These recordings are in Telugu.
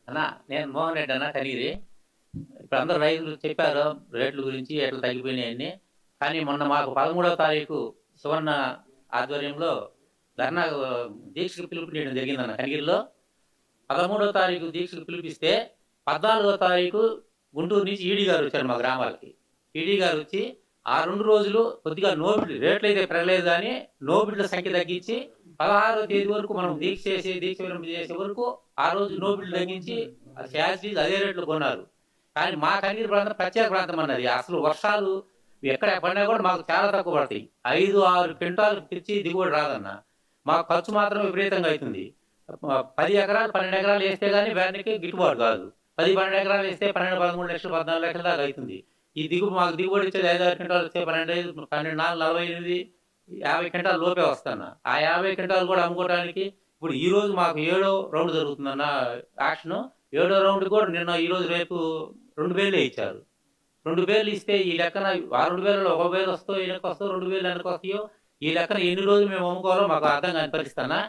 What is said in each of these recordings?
అన్న నేను మోహన్ రెడ్డి అన్న కనిగిరి. ఇప్పుడు అందరూ రైతులు చెప్పారు రేట్ల గురించి ఎట్లా తగ్గిపోయినాయని. కానీ మొన్న మాకు 13వ తారీఖు సువర్ణ ఆధ్వర్యంలో ధర్నా దీక్షకు పిలుపునియడం జరిగిందన్న కనిగిరిలో. 13వ తారీఖు దీక్షకు పిలిపిస్తే 14వ తారీఖు గుంటూరు నుంచి ఈడీ గారు వచ్చారు మా గ్రామాలకి. ఈడీ గారు వచ్చి ఆ 2 రోజులు కొద్దిగా నోబిడ్లు రేట్లు అయితే పెరగలేదు కానీ నోబిడ్ల సంఖ్య తగ్గించి 16వ తేదీ వరకు మనం దీక్ష విరమణ చేసే వరకు ఆ రోజు నోబిడ్లు తగ్గించి శాస్త్రీలు అదే రేట్లు కొన్నారు. కానీ మా కనిగిరి ప్రాంతం ప్రత్యేక ప్రాంతం అన్నది. అసలు వర్షాలు ఎక్కడ పడినా కూడా మాకు చాలా తక్కువ పడతాయి. 5-6 క్వింటాలు తెచ్చి దిగుబడి రాదన్న. మాకు ఖర్చు మాత్రం విపరీతంగా అవుతుంది. 10 ఎకరాలు 12 ఎకరాలు వేస్తే కానీ వ్యానికి గిట్టుబాటు కాదు. 10-12 ఎకరాలు వేస్తే 12-13 లక్షలు 14 లక్షల దాకా అవుతుంది. మాకు దిగుబడి వచ్చేది 5-6 క్వింటాలు వస్తే 12-4-48 50 క్వింటాలు లోపే వస్తాను. ఆ 50 క్వింటాలు కూడా అమ్ముకోవడానికి ఇప్పుడు ఈ రోజు మాకు 7వ రౌండ్ జరుగుతుందన్న యాక్షన్. 7వ రౌండ్ కూడా నిన్న ఈ రోజు రేపు 2 వేలు ఇచ్చారు. 2 వేలు ఇస్తే ఈ లెక్కన ఆ 2 వేలలో 1 వేలు వస్తాయో వెనక్కి వస్తాయో 2 వేలు వెనక్కి వస్తాయో ఈ లెక్కన ఎన్ని రోజులు మేము అమ్ముకోవాలో మాకు అర్థం కాని పరిస్థితి.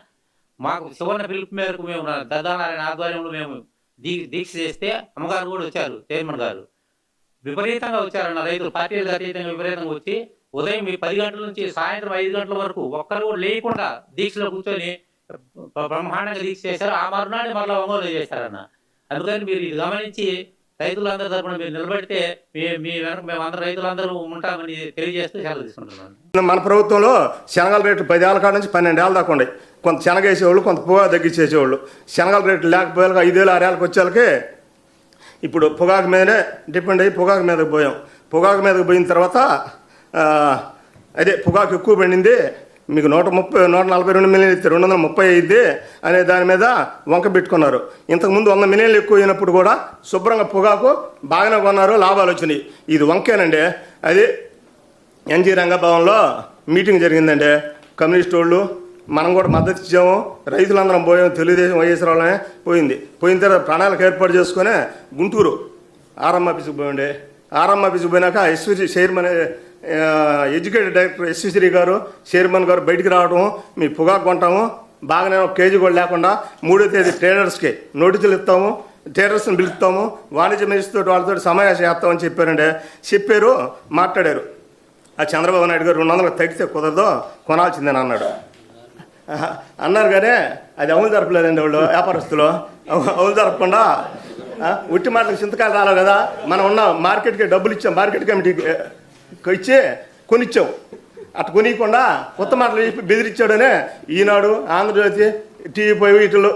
మాకు సువర్ణ పిలుపు మేరకు మేము దద్దానారాయణ ఆధ్వర్యంలో మేము దీక్ష చేస్తే అమ్మగారు కూడా వచ్చారు, చైర్మన్ గారు విపరీతంగా వచ్చారన్న. రైతులు పార్టీలకు అతీతంగా విపరీతంగా వచ్చి ఉదయం 10 గంటల నుంచి సాయంత్రం 5 గంటల వరకు ఒక్కరు కూడా లేకుండా దీక్షలో కూర్చొని బ్రహ్మాండంగా దీక్ష చేశారు. ఆ మరునాడు మళ్ళీ ఒంగోలు చేశారన్న. అందుకని మీరు ఇది గమనించి రైతులందరి తరపున మీరు నిలబడితే మీ వెనక మేము అందరూ రైతులందరూ ఉంటామని తెలియజేస్తూ సెలవు తీసుకుంటున్నాను. మన ప్రభుత్వంలో శనగల రేట్లు 10 ఏళ్ళ కాడ నుంచి 12 ఏళ్ళ దాకా ఉండే. కొంత శనగ వేసేవాళ్ళు, కొంత పొగాకు తగ్గించేసేవాళ్ళు. శనగల రేట్లు లేకపోయాక 5 ఏళ్ళు 6 ఏళ్ళకి వచ్చేళ్ళకి ఇప్పుడు పొగాకు మీదనే డిపెండ్ అయ్యి పొగాకు మీదకి పోయాం. పొగాకు మీదకి పోయిన తర్వాత అదే పొగాకు ఎక్కువ పడింది, మీకు 142 మిలియన్లు ఇస్తే 230 అయింది అనే దాని మీద వంక పెట్టుకున్నారు. ఇంతకుముందు 100 మిలియన్లు ఎక్కువ అయినప్పుడు కూడా శుభ్రంగా పొగాకు బాగానే కొన్నారు, లాభాలు వచ్చినాయి. ఇది వంకేనండి. అది ఎన్జీ రంగభవన్లో మీటింగ్ జరిగిందండి. కమ్యూనిస్ట్ వాళ్ళు మనం కూడా మద్దతు ఇచ్చాము, రైతులందరం పోయాము, తెలుగుదేశం వైఎస్ఆర్ వాళ్ళనే పోయింది. పోయిన తర్వాత ప్రణాళిక ఏర్పాటు చేసుకుని గుంటూరు ఆర్ఎం ఆఫీస్కి పోయండి. ఆర్ఎం ఆఫీస్కి పోయినాక ఎస్విసి చైర్మన్ ఎడ్యుకేటెడ్ డైరెక్టర్ ఎస్విశ్రీ గారు చైర్మన్ గారు బయటికి రావడం, మీ పొగాకు కొంటాము బాగానే 1 కేజీ కూడా లేకుండా 3వ తేదీ ట్రేడర్స్కి నోటీసులు ఇస్తాము, ట్రేడర్స్ని పిలుస్తాము, వాణిజ్య మినిస్టర్ తోటి వాళ్ళతో సమావేశం చేస్తామని చెప్పారండి. చెప్పారు, మాట్లాడారు. ఆ చంద్రబాబు నాయుడు గారు 200 తగ్గితే కుదరదు, కొనాల్సిందని అన్నారు. కానీ అది అమలు జరపలేదండి. వాళ్ళు వ్యాపారస్తులు అమలు జరపకుండా ఉట్టి మాటలకు చింతకాయలు రాలేవు కదా. మనం ఉన్న మార్కెట్కి డబ్బులు ఇచ్చాం, మార్కెట్ కమిటీకి ఇచ్చి కొనిచ్చాం. అటు కొనియకుండా కొత్త మాటలు చెప్పి బెదిరించాడనే ఈనాడు, ఆంధ్రజ్యోతి, టీవీ వీటిలో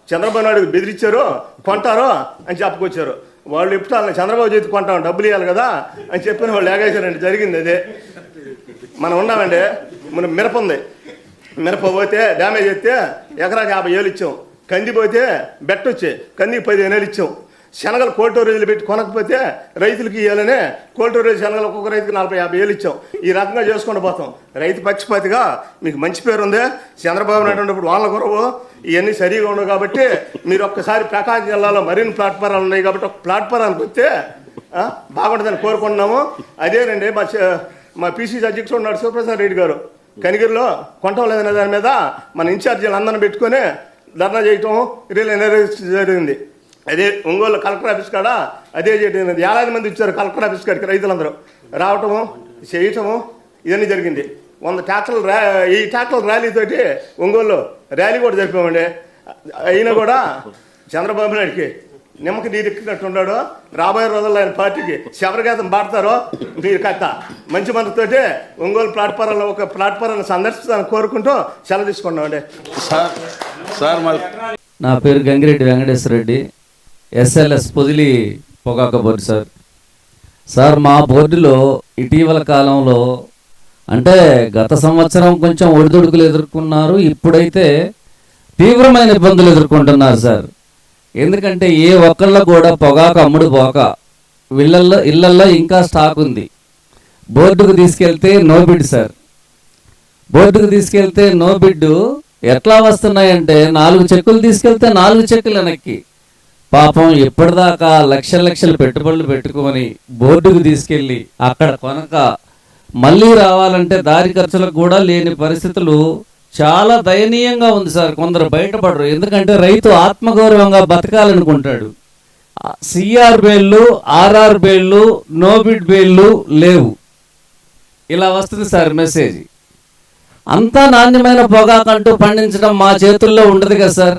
చంద్రబాబు నాయుడు బెదిరించారు, కొంటారు అని చెప్పుకొచ్చారు. వాళ్ళు ఎప్పుడు చంద్రబాబు చేతి కొంటాం, డబ్బులు ఇవ్వాలి కదా అని చెప్పిన వాళ్ళు లేగేశారండి. జరిగింది అదే. మనం ఉన్నామండి, మనం మిరప ఉంది, మిరప పోతే డ్యామేజ్ అయితే ఎకరాకి 50,000 ఇచ్చాం. కంది పోతే బెట్ట వచ్చే కందికి 15,000 ఇచ్చాం. శనగలు కోల్డ్ స్టోరేజ్లు పెట్టి కొనకపోతే రైతులకి ఇవ్వాలనే కోల్డ్ స్టోరేజ్ శనగలు ఒక్కొక్క రైతుకి 40-50,000 ఇచ్చాం. ఈ రకంగా చేసుకుంటూ పోతాం. రైతు పక్షపాతిగా మీకు మంచి పేరు ఉంది. చంద్రబాబు నాయుడు ఉన్నప్పుడు వాళ్ళ కొరవు ఇవన్నీ సరిగా ఉండవు కాబట్టి మీరు ఒక్కసారి ప్రకాశం జిల్లాలో మరిన్ని ప్లాట్ఫారాలు ఉన్నాయి కాబట్టి ఒక ప్లాట్ఫారానికి వస్తే బాగుంటుందని కోరుకుంటున్నాము. అదేనండి మా పీసీసీ అధ్యక్షుడు ఉన్నాడు శివప్రసాద్ రెడ్డి గారు, కనిగిరిలో కొంటం లేదనే దాని మీద మన ఇన్ఛార్జీలు అందరిని పెట్టుకొని ధర్నా చేయటం రిలే జరిగింది. అదే ఒంగోలు కలెక్టర్ ఆఫీస్ కాడ అదే చేయడం. 50 మంది వచ్చారు కలెక్టర్ ఆఫీస్ కాడికి, రైతులందరూ రావటము చేయటము ఇవన్నీ జరిగింది. 100 ట్రాక్టర్లు ఈ ట్రాక్టర్ల ర్యాలీతోటి ఒంగోలు ర్యాలీ కూడా జరిపామండి. అయినా కూడా చంద్రబాబు నాయుడికి నిమ్మకి నీరెక్కినట్టు ఉన్నాడు. రాబోయే రోజుల్లో ఆయన పార్టీకి శబరగీతం పాడతారో మీరు కట్ట మంచి మనతోటి ఒంగోలు ప్లాట్ఫారంలో ఒక ప్లాట్ఫారాన్ని సందర్శించాలని కోరుకుంటూ సెలవు తీసుకున్నామండి. నా పేరు గంగిరెడ్డి వెంకటేశ్వర రెడ్డి, ఎస్ఎల్ఎస్ పొదిలి పొగాకు బోర్డు. సార్ మా బోర్డులో ఇటీవల కాలంలో అంటే గత సంవత్సరం కొంచెం ఒడిదుడుకులు ఎదుర్కొన్నారు, ఇప్పుడైతే తీవ్రమైన ఇబ్బందులు ఎదుర్కొంటున్నారు సార్. ఎందుకంటే ఏ ఒక్కళ్ళ కూడా పొగాకు అమ్ముడు పోక ఇళ్లల్లో ఇంకా స్టాక్ ఉంది. బోర్డుకు తీసుకెళ్తే నో బిడ్ సార్. బోర్డుకు తీసుకెళ్తే నో బిడ్ ఎట్లా వస్తున్నాయంటే 4 చెక్కులు తీసుకెళ్తే 4 చెక్కులు వెనక్కి. పాపం ఎప్పటిదాకా లక్షలు పెట్టుబడులు పెట్టుకొని బోర్డుకు తీసుకెళ్ళి అక్కడ కొనక మళ్ళీ రావాలంటే దారి ఖర్చులకు కూడా లేని పరిస్థితులు చాలా దయనీయంగా ఉంది సార్. కొందరు బయటపడరు, ఎందుకంటే రైతు ఆత్మగౌరవంగా బతకాలనుకుంటాడు. సిఆర్ బేళ్ళు, ఆర్ఆర్ బేళ్ళు, నోబిడ్ బేళ్ళు లేవు, ఇలా వస్తుంది సార్ మెసేజ్. అంతా నాణ్యమైన పొగాకంటూ పండించడం మా చేతుల్లో ఉండదు కదా సార్.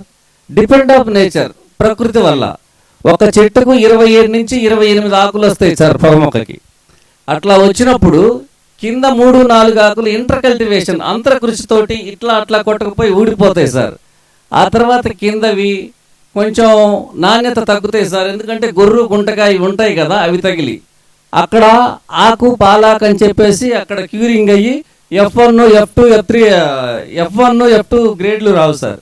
డిపెండ్ ఆఫ్ నేచర్, ప్రకృతి వల్ల. ఒక చెట్టుకు 27 నుంచి 28 ఆకులు వస్తాయి సార్ పొగ మొక్కకి. అట్లా వచ్చినప్పుడు కింద 3-4 ఆకులు ఇంటర్ కల్టివేషన్, అంతర కృషితోటి ఇట్లా అట్లా కొట్టకపోయి ఊడిపోతాయి సార్. ఆ తర్వాత కిందవి కొంచెం నాణ్యత తగ్గుతాయి సార్, ఎందుకంటే గొర్రు గుంటగా ఇవి ఉంటాయి కదా, అవి తగిలి అక్కడ ఆకు పాలాక్ అని చెప్పేసి అక్కడ క్యూరింగ్ అయ్యి F1, F2, F2 గ్రేడ్లు రావు సార్.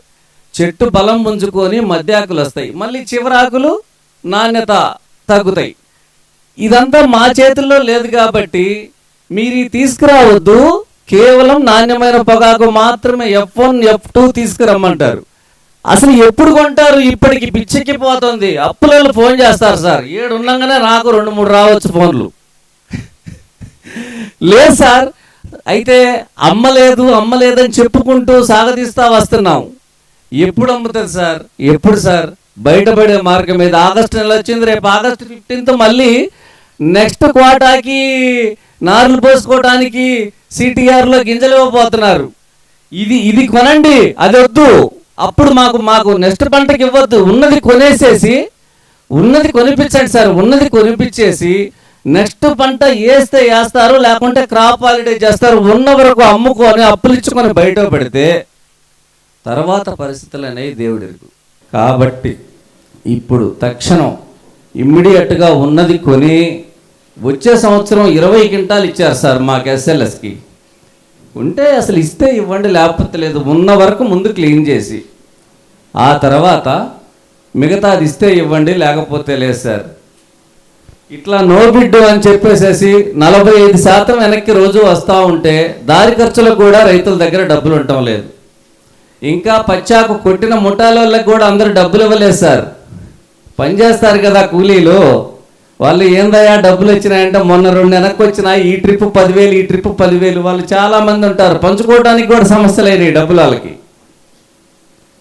చెట్టు బలం పుంజుకొని మధ్య ఆకులు వస్తాయి, మళ్ళీ చివరి ఆకులు నాణ్యత తగ్గుతాయి. ఇదంతా మా చేతుల్లో లేదు కాబట్టి మీరు తీసుకురావద్దు, కేవలం నాణ్యమైన పొగాకు మాత్రమే F1, F2 తీసుకురమ్మంటారు. అసలు ఎప్పుడు కొంటారు? ఇప్పటికి పిచ్చెక్కిపోతుంది. అప్పులలో ఫోన్ చేస్తారు సార్, 7 ఉండగానే నాకు 2-3 రావచ్చు ఫోన్లు. లేదు సార్, అయితే అమ్మలేదని చెప్పుకుంటూ సాగదీస్తా వస్తున్నాం. ఎప్పుడు అమ్ముతుంది సార్? ఎప్పుడు సార్? బయటపడే మార్గం మీద. ఆగస్టు నెల వచ్చింది, రేపు ఆగస్టు 15 మళ్ళీ నెక్స్ట్ క్వాటాకి నారులు పోసుకోవడానికి సిటిఆర్లో గింజలు ఇవ్వబోతున్నారు. ఇది కొనండి, అది వద్దు. అప్పుడు మాకు నెక్స్ట్ పంటకి ఇవ్వద్దు. ఉన్నది కొనిపించండి సార్. ఉన్నది కొనిపించేసి నెక్స్ట్ పంట వేస్తారు, లేకుంటే క్రాప్ హాలిడే చేస్తారు. ఉన్న వరకు అమ్ముకొని అప్పులు ఇచ్చుకొని బయట పెడితే తర్వాత పరిస్థితులు అనేవి దేవుడికి. కాబట్టి ఇప్పుడు తక్షణం ఇమ్మీడియట్గా ఉన్నది కొని, వచ్చే సంవత్సరం 20 క్వింటాలు ఇచ్చారు సార్ మాకు ఎస్ఎల్ఎస్కి. ఉంటే అసలు ఇస్తే ఇవ్వండి, లేకపోతే లేదు. ఉన్న వరకు ముందు క్లీన్ చేసి ఆ తర్వాత మిగతాది ఇస్తే ఇవ్వండి, లేకపోతే లేదు సార్. ఇట్లా నో బిడ్ అని చెప్పేసేసి 45% వెనక్కి రోజు వస్తూ ఉంటే దారి ఖర్చులకు కూడా రైతుల దగ్గర డబ్బులు ఉండటం లేదు. ఇంకా పచ్చాకు కొట్టిన ముఠాలోళ్ళకి కూడా అందరూ డబ్బులు ఇవ్వలేదు సార్. పనిచేస్తారు కదా కూలీలు, వాళ్ళు ఏందయ్యా డబ్బులు వచ్చినాయంటే మొన్న 2 వెనక్కి వచ్చినాయి, ఈ ట్రిప్ 10,000, ఈ ట్రిప్ 10,000. వాళ్ళు చాలామంది ఉంటారు, పంచుకోవడానికి కూడా సమస్యలైనవి డబ్బులు వాళ్ళకి.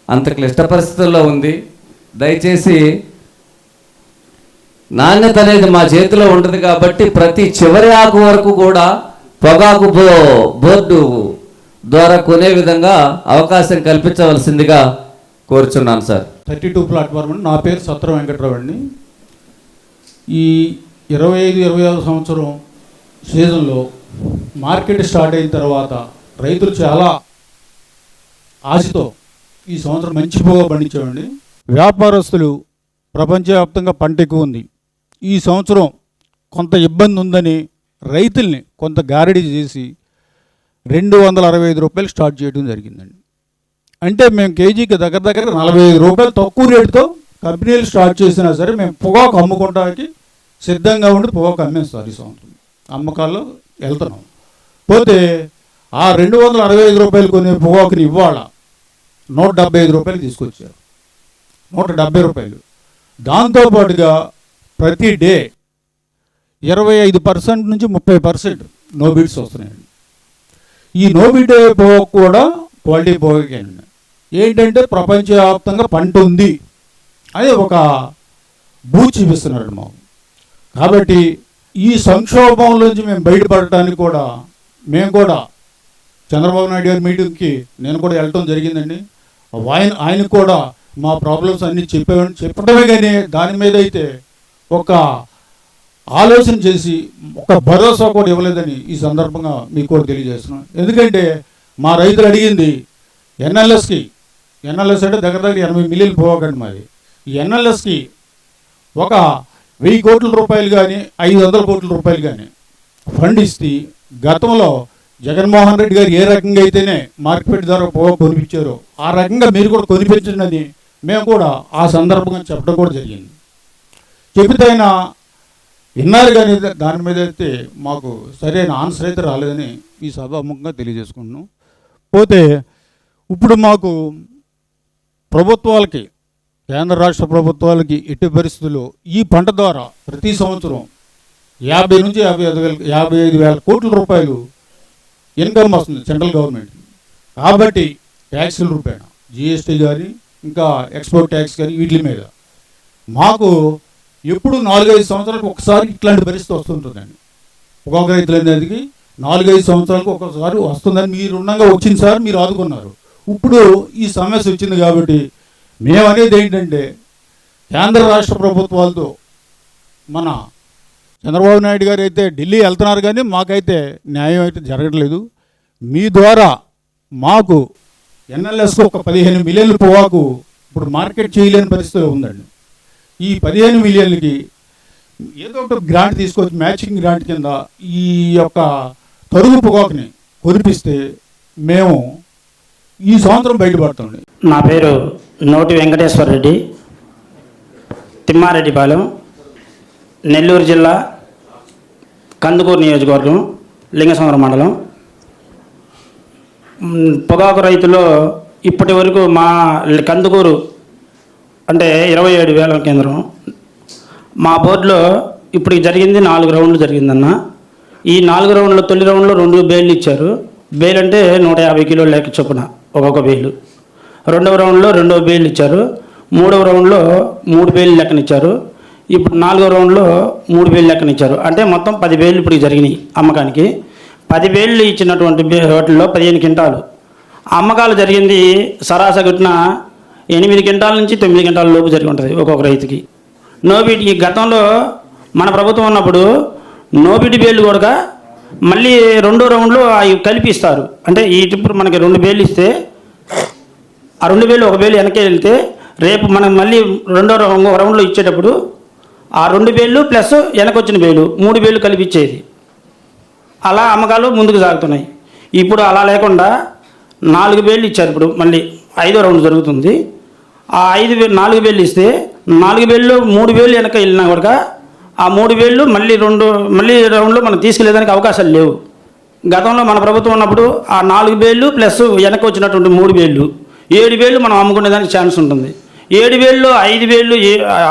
అంత క్లిష్ట పరిస్థితుల్లో ఉంది. దయచేసి నాణ్యత అనేది మా చేతిలో ఉంటుంది కాబట్టి ప్రతి చివరి ఆకు వరకు కూడా పొగాకు బోర్డు ద్వారా కొనే విధంగా అవకాశం కల్పించవలసిందిగా కోరుచున్నాను సార్. 32 ప్లాట్ఫామ్ అండి. నా పేరు సత్రం వెంకట్రావు అండి. ఈ 25-26 సంవత్సరం సీజన్లో మార్కెట్ స్టార్ట్ అయిన తర్వాత రైతులు చాలా ఆశతో ఈ సంవత్సరం మంచి పొగ పండించామండి. వ్యాపారస్తులు ప్రపంచవ్యాప్తంగా పంట ఎక్కువ ఉంది, ఈ సంవత్సరం కొంత ఇబ్బంది ఉందని రైతుల్ని కొంత గారడీ చేసి 265 రూపాయలు స్టార్ట్ చేయడం జరిగిందండి. అంటే మేము కేజీకి దగ్గర 45 రూపాయలు తక్కువ రేటుతో కంపెనీలు స్టార్ట్ చేసినా సరే మేము పొగాకు అమ్ముకోవడానికి సిద్ధంగా ఉండి పొగాకు అమ్మేస్తారు. ఈ సంవత్సరం అమ్మకాల్లో వెళ్తున్నాం. పోతే ఆ 265 రూపాయలు కొనే పొగాకుని ఇవాళ 175 రూపాయలు తీసుకొచ్చారు, 170 రూపాయలు. దాంతోపాటుగా ప్రతి డే 25% నుంచి 30% నో బిడ్స్ వస్తున్నాయండి. ఈ నో బిడ్ పొగాకు కూడా క్వాలిటీ పొగాకేనండి. ఏంటంటే ప్రపంచవ్యాప్తంగా పంట ఉంది అని ఒక బూచి చూపిస్తున్నాడు మాకు. కాబట్టి ఈ సంక్షోభంలోంచి మేము బయటపడటానికి కూడా మేము కూడా చంద్రబాబు నాయుడు గారి మీటింగ్కి నేను కూడా వెళ్ళటం జరిగిందండి. ఆయన కూడా మా ప్రాబ్లమ్స్ అన్నీ చెప్పడమే కానీ దాని మీద అయితే ఒక ఆలోచన చేసి ఒక భరోసా కూడా ఇవ్వలేదని ఈ సందర్భంగా మీకు కూడా తెలియజేస్తున్నాను. ఎందుకంటే మా రైతులు అడిగింది ఎన్ఎల్ఎస్ అంటే దగ్గర 80 మిలియన్ పోకండి మాది. ఈ ఎన్ఎల్ఎస్కి ఒక 1000 కోట్ల రూపాయలు కానీ 500 కోట్ల రూపాయలు కానీ ఫండ్ ఇస్తే గతంలో జగన్మోహన్ రెడ్డి గారు ఏ రకంగా అయితేనే మార్కెట్ ధర పోగా కొనిపించారో ఆ రకంగా మీరు కూడా కొనిపించండి మేము కూడా ఆ సందర్భంగా చెప్పడం కూడా జరిగింది. చెబితే ఆయన విన్నారు కానీ దాని మీద అయితే మాకు సరైన ఆన్సర్ అయితే రాలేదని ఈ సభాముఖంగా తెలియజేసుకుంటున్నాం. పోతే ఇప్పుడు మాకు ప్రభుత్వాలకి, కేంద్ర రాష్ట్ర ప్రభుత్వాలకి ఎట్టి పరిస్థితుల్లో ఈ పంట ద్వారా ప్రతి సంవత్సరం 50 నుంచి 55 వేల కోట్ల రూపాయలు ఇన్కమ్ వస్తుంది సెంట్రల్ గవర్నమెంట్. కాబట్టి ట్యాక్సుల రూపేణ జిఎస్టీ కానీ ఇంకా ఎక్స్పోర్ట్ ట్యాక్స్ కానీ వీటి మీద మాకు ఎప్పుడు 4-5 సంవత్సరాలకు ఒకసారి ఇట్లాంటి పరిస్థితి వస్తుంటుందండి. ఒక్కొక్క రైతులు అనేది 4-5 సంవత్సరాలకు ఒక్కొక్కసారి వస్తుందని మీరు ఉండగా వచ్చింది సార్, మీరు ఆదుకున్నారు. ఇప్పుడు ఈ సమస్య వచ్చింది కాబట్టి మేము అనేది ఏంటంటే కేంద్ర రాష్ట్ర ప్రభుత్వాలతో మన చంద్రబాబు నాయుడు గారు అయితే ఢిల్లీ వెళ్తున్నారు కానీ మాకైతే న్యాయం అయితే జరగట్లేదు. మీ ద్వారా మాకు ఎన్ఎల్ఎస్లో ఒక 15 మిలియన్ల పొగాకు ఇప్పుడు మార్కెట్ చేయలేని పరిస్థితి ఉందండి. ఈ 15 మిలియన్లకి ఏదో ఒక గ్రాంట్ తీసుకొచ్చి మ్యాచింగ్ గ్రాంట్ కింద ఈ యొక్క తరుగు పొగాకుని కురిపిస్తే మేము ఈ సంవత్సరం బయటపడుతుంది. నా పేరు నోటి వెంకటేశ్వర రెడ్డి, తిమ్మారెడ్డిపాలెం, నెల్లూరు జిల్లా, కందుకూరు నియోజకవర్గం, లింగసముద్రం మండలం. పొగాకు రైతులో ఇప్పటి వరకు మా కందుకూరు అంటే 27,000 కేంద్రం. మా బోర్డులో ఇప్పటికి జరిగింది 4 రౌండ్లు జరిగిందన్న. ఈ 4 రౌండ్లో తొలి రౌండ్లో 2 బేళ్ళు ఇచ్చారు. బేల్ అంటే 150 కిలోలు లెక్క చొప్పున ఒక్కొక్క బేలు. రెండవ రౌండ్లో 2వ బేలు ఇచ్చారు. 3వ రౌండ్లో 3 బేలు లెక్కనిచ్చారు. ఇప్పుడు 4వ రౌండ్లో 3 బేలు లెక్కనిచ్చారు. అంటే మొత్తం 10 బేలు ఇప్పుడు జరిగినాయి అమ్మకానికి. 10 బేళ్ళు ఇచ్చినటువంటి వాటిల్లో 15 క్వింటాలు అమ్మకాలు జరిగింది. సరాసరిన 8 క్వింటాల నుంచి 9 క్వింటాల లోపు జరిగి ఉంటుంది ఒక్కొక్క రైతుకి. నోబిడ్ ఈ గతంలో మన ప్రభుత్వం ఉన్నప్పుడు నోబిడ్ బేళ్ళు కూడా మళ్ళీ 2వ రౌండ్లో అవి కలిపిస్తారు. అంటే ఈ ఇప్పుడు మనకి 2 బేళ్ళు ఇస్తే ఆ 2 బేళ్ళు 1 బేలు వెనకే వెళ్తే రేపు మనం మళ్ళీ 2వ రౌండ్లో ఇచ్చేటప్పుడు ఆ 2 బేళ్ళు ప్లస్ వెనకొచ్చిన బేలు 3 బేళ్ళు కలిపిచ్చేది. అలా అమ్మకాలు ముందుకు సాగుతున్నాయి. ఇప్పుడు అలా లేకుండా 4 బేళ్ళు ఇచ్చారు. ఇప్పుడు మళ్ళీ 5వ రౌండ్ జరుగుతుంది. ఆ 4 బేళ్ళు ఇస్తే 4 బేళ్ళు 3 బేళ్ళు వెనక వెళ్ళినా కూడా ఆ 3 బేళ్ళు మళ్ళీ రౌండ్లో మనం తీసుకెళ్ళేదానికి అవకాశాలు లేవు. గతంలో మన ప్రభుత్వం ఉన్నప్పుడు ఆ 4 బేళ్ళు ప్లస్ వెనక వచ్చినటువంటి 3 బేళ్ళు 7 బేళ్ళు మనం అమ్ముకునేదానికి ఛాన్స్ ఉంటుంది. 7 బేళ్ళు 5 బేళ్ళు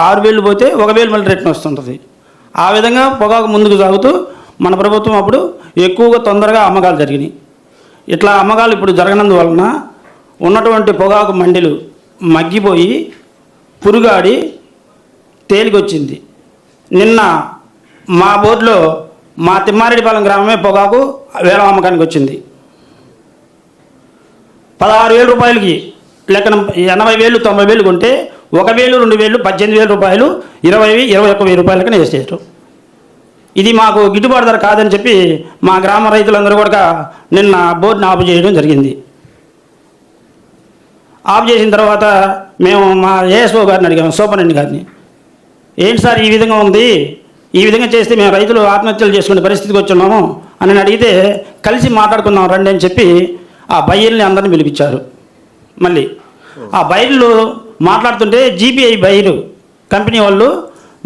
6 బేళ్ళు పోతే 1 బేలు మళ్ళీ రిటర్న్ వస్తుంటుంది. ఆ విధంగా పొగాకు ముందుకు సాగుతూ మన ప్రభుత్వం అప్పుడు ఎక్కువగా తొందరగా అమ్మకాలు జరిగినాయి. ఇట్లా అమ్మకాలు ఇప్పుడు జరగనందువలన ఉన్నటువంటి పొగాకు మండీలు మగ్గిపోయి పురుగాడి తేలికొచ్చింది. నిన్న మా బోర్డులో మా తిమ్మారెడ్డిపాలెం గ్రామమే పొగాకు వేలం అమ్మకానికి వచ్చింది. 16,000 రూపాయలకి లెక్కన 80,000 90,000 కొంటే 1,000 2,000 18,000 రూపాయలు 20,000 21,000 రూపాయలకనే వేసేయరు. ఇది మాకు గిట్టుబాటు ధర కాదని చెప్పి మా గ్రామ రైతులందరూ కూడా నిన్న బోర్డుని ఆపు చేయడం జరిగింది. ఆపు చేసిన తర్వాత మేము మా ఏఎస్ఓ గారిని అడిగాము, సూపరింటెండెంట్ గారిని, ఏంటి సార్ ఈ విధంగా ఉంది, ఈ విధంగా చేస్తే మేము రైతులు ఆత్మహత్యలు చేసుకునే పరిస్థితికి వచ్చున్నాము అని అడిగితే కలిసి మాట్లాడుకుందాం రండి అని చెప్పి ఆ బయ్యర్ని అందరిని పిలిపించారు. మళ్ళీ ఆ బయ్యర్లు మాట్లాడుతుంటే జీపీఐ బయ్యరు కంపెనీ వాళ్ళు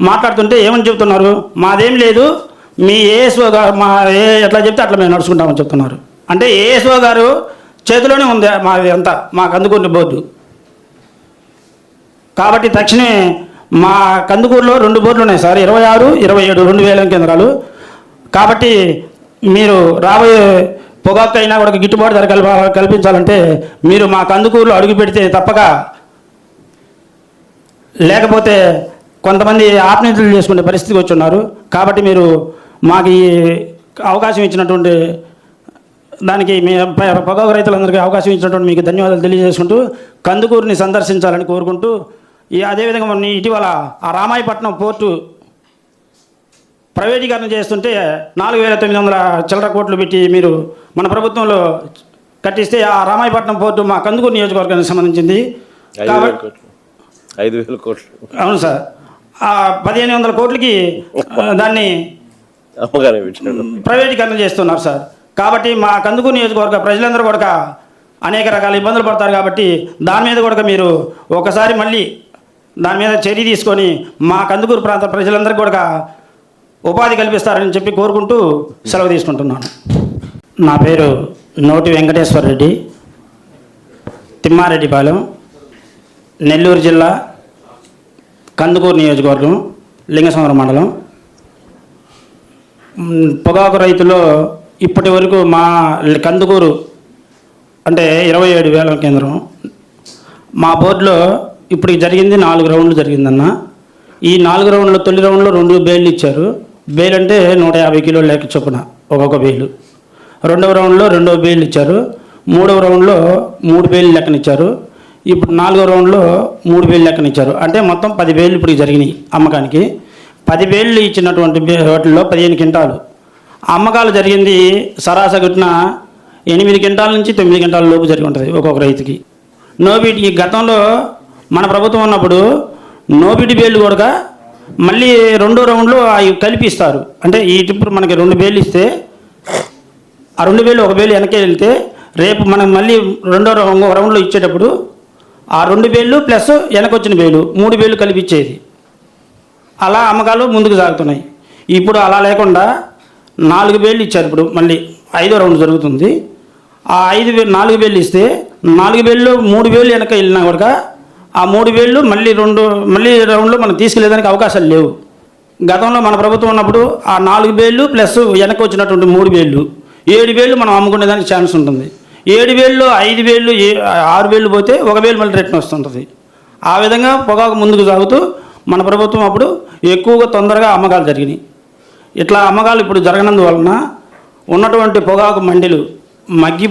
మాట్లాడుతుంటే ఏమని చెప్తున్నారు, మాదేం లేదు, మీ ఏఎస్ఓ గారు ఎట్లా చెప్తే అట్లా మేము నడుచుకుంటామని చెప్తున్నారు. అంటే ఏఎస్ఓ గారు చేతిలోనే ఉంది అంతా మా కందుకూరు బోర్డు. కాబట్టి తక్షణమే మా కందుకూరులో 2 బోర్డులు ఉన్నాయి సార్, 26, 27 2 వేలం కేంద్రాలు. కాబట్టి మీరు రాబోయే పొగాకు అయినా కూడా గిట్టుబాటు ధర కల్పించాలంటే మీరు మా కందుకూరులో అడుగు పెడితే తప్పక, లేకపోతే కొంతమంది ఆత్మహత్యలు చేసుకునే పరిస్థితికి వచ్చి ఉన్నారు. కాబట్టి మీరు మాకు ఈ అవకాశం ఇచ్చినటువంటి దానికి మీ పొగాకు రైతులందరికీ అవకాశం ఇచ్చినటువంటి మీకు ధన్యవాదాలు తెలియజేసుకుంటూ కందుకూరుని సందర్శించాలని కోరుకుంటూ, అదేవిధంగా ఇటీవల ఆ రామాయపట్నం పోర్టు ప్రైవేటీకరణ చేస్తుంటే 4,900 చిల్లర కోట్లు పెట్టి మీరు మన ప్రభుత్వంలో కట్టిస్తే ఆ రామాయపట్నం పోర్టు మా కందుకూరు నియోజకవర్గానికి సంబంధించింది. 5,000 కోట్లు. అవును సార్, ఆ 1,500 కోట్లకి దాన్ని ప్రైవేటీకరణ చేస్తున్నారు సార్. కాబట్టి మా కందుకూరు నియోజకవర్గ ప్రజలందరూ కూడా అనేక రకాల ఇబ్బందులు పడతారు. కాబట్టి దాని మీద కూడా మీరు ఒకసారి మళ్ళీ దాని మీద చర్య తీసుకొని మా కందుకూరు ప్రాంత ప్రజలందరికీ కూడా ఉపాధి కల్పిస్తారని చెప్పి కోరుకుంటూ సెలవు తీసుకుంటున్నాను. నా పేరు నోటి వెంకటేశ్వర రెడ్డి, తిమ్మారెడ్డిపాలెం, నెల్లూరు జిల్లా, కందుకూరు నియోజకవర్గం, లింగసముద్రం మండలం. పొగాకు రైతులో ఇప్పటి వరకు మా కందుకూరు అంటే 27,000 కేంద్రం. మా బోర్డులో ఇప్పుడు జరిగింది 4 రౌండ్లు జరిగిందన్న. ఈ 4 రౌండ్లు తొలి రౌండ్లో 2 బేళ్ళు ఇచ్చారు. బేల్ అంటే 150 కిలోలు లెక్క చొప్పున ఒక్కొక్క బేలు. రెండవ రౌండ్లో 2 బేళ్ళు ఇచ్చారు. మూడవ రౌండ్లో 3 బేళ్ళు లెక్కనిచ్చారు. ఇప్పుడు 4వ రౌండ్లో 3 బేళ్ళు లెక్కనిచ్చారు. అంటే మొత్తం 10 బేళ్ళు ఇప్పుడు జరిగినాయి అమ్మకానికి. 10 బేళ్ళు ఇచ్చినటువంటి వాటిల్లో 15 క్వింటాలు అమ్మకాలు జరిగింది. సరాసరిన 8 క్వింటాల నుంచి 9 క్వింటాల లోపు జరిగి ఉంటుంది ఒక్కొక్క రైతుకి. నోబిడ్కి గతంలో మన ప్రభుత్వం ఉన్నప్పుడు నోబిడ్ బేళ్ళు కూడా మళ్ళీ 2వ రౌండ్లో అవి కలిపిస్తారు. అంటే ఈ ఇప్పుడు మనకి 2 బేళ్ళు ఇస్తే ఆ 2 బేళ్ళు 1 బేలు వెనకే వెళ్తే రేపు మనం మళ్ళీ 2వ రౌండ్లో ఇచ్చేటప్పుడు ఆ 2 బేళ్ళు ప్లస్ వెనకొచ్చిన బేలు 3 బేళ్ళు కలిపిచ్చేది. అలా అమ్మకాలు ముందుకు సాగుతున్నాయి. ఇప్పుడు అలా లేకుండా 4 బేళ్ళు ఇచ్చారు. ఇప్పుడు మళ్ళీ 5వ రౌండ్ జరుగుతుంది. ఆ 4 బేళ్ళు ఇస్తే 4 బేళ్ళు 3 బేళ్ళు వెనక వెళ్ళినా కూడా ఆ 3 బేళ్ళు మళ్ళీ రౌండ్లో మనం తీసుకెళ్ళేదానికి అవకాశాలు లేవు. గతంలో మన ప్రభుత్వం ఉన్నప్పుడు ఆ 4 బేళ్ళు ప్లస్ వెనక వచ్చినటువంటి 3 బేళ్ళు 7 బేళ్ళు మనం అమ్ముకునేదానికి ఛాన్స్ ఉంటుంది. 7 బేళ్ళు 5 బేళ్ళు 6 బేళ్ళు పోతే 1 బేలు మళ్ళీ రిటర్న్ వస్తుంటుంది. ఆ విధంగా పొగాకు ముందుకు సాగుతూ మన ప్రభుత్వం అప్పుడు ఎక్కువగా తొందరగా అమ్మకాలు జరిగినాయి. ఇట్లా అమ్మకాలు ఇప్పుడు జరగనందువలన ఉన్నటువంటి పొగాకు మండీలు మగ్గి